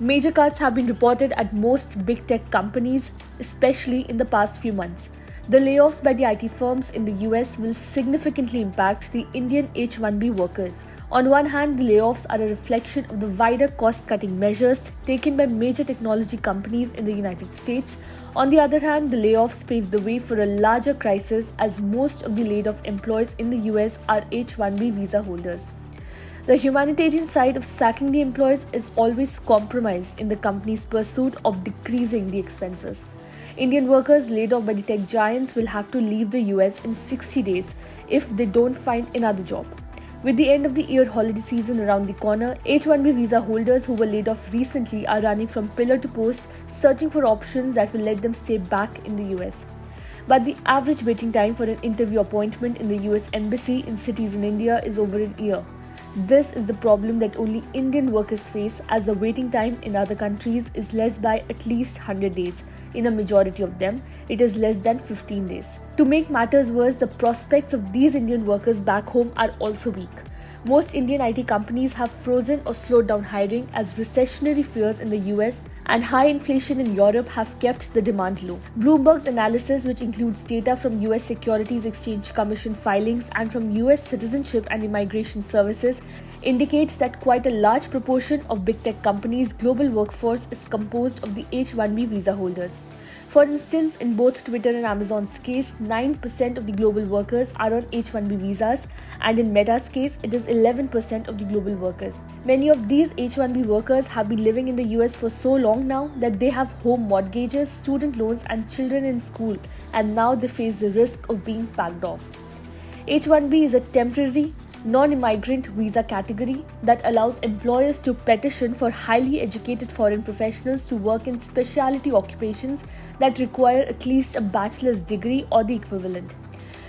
Major cuts have been reported at most big tech companies, especially in the past few months. The layoffs by the IT firms in the US will significantly impact the Indian H-1B workers. On one hand, the layoffs are a reflection of the wider cost-cutting measures taken by major technology companies in the United States. On the other hand, the layoffs pave the way for a larger crisis as most of the laid-off employees in the US are H-1B visa holders. The humanitarian side of sacking the employees is always compromised in the company's pursuit of decreasing the expenses. Indian workers laid off by the tech giants will have to leave the US in 60 days if they don't find another job. With the end of the year holiday season around the corner, H-1B visa holders who were laid off recently are running from pillar to post, searching for options that will let them stay back in the US. But the average waiting time for an interview appointment in the US Embassy in cities in India is over a year. This is the problem that only Indian workers face, as the waiting time in other countries is less by at least 100 days. In a majority of them, it is less than 15 days. To make matters worse, the prospects of these Indian workers back home are also weak. Most Indian IT companies have frozen or slowed down hiring as recessionary fears in the US and high inflation in Europe have kept the demand low. Bloomberg's analysis, which includes data from US Securities Exchange Commission filings and from US Citizenship and Immigration Services, indicates that quite a large proportion of big tech companies' global workforce is composed of the H-1B visa holders. For instance, in both Twitter and Amazon's case, 9% of the global workers are on H-1B visas, and in Meta's case, it is 11% of the global workers. Many of these H-1B workers have been living in the US for so long now that they have home mortgages, student loans, and children in school, and now they face the risk of being packed off. H-1B is a temporary, non-immigrant visa category that allows employers to petition for highly educated foreign professionals to work in specialty occupations that require at least a bachelor's degree or the equivalent.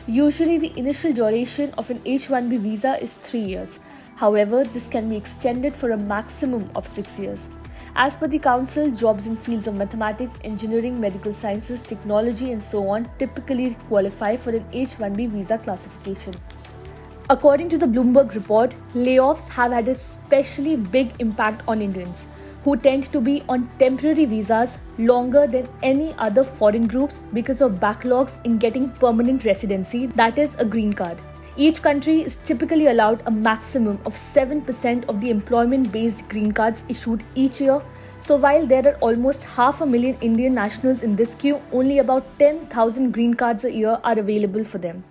Usually, the initial duration of an H-1B visa is 3 years. However, this can be extended for a maximum of 6 years. As per the Council, jobs in fields of mathematics, engineering, medical sciences, technology, and so on typically qualify for an H-1B visa classification. According to the Bloomberg report, layoffs have had a especially big impact on Indians, who tend to be on temporary visas longer than any other foreign groups because of backlogs in getting permanent residency, that is, a green card. Each country is typically allowed a maximum of 7% of the employment-based green cards issued each year. So while there are almost 500,000 Indian nationals in this queue, only about 10,000 green cards a year are available for them.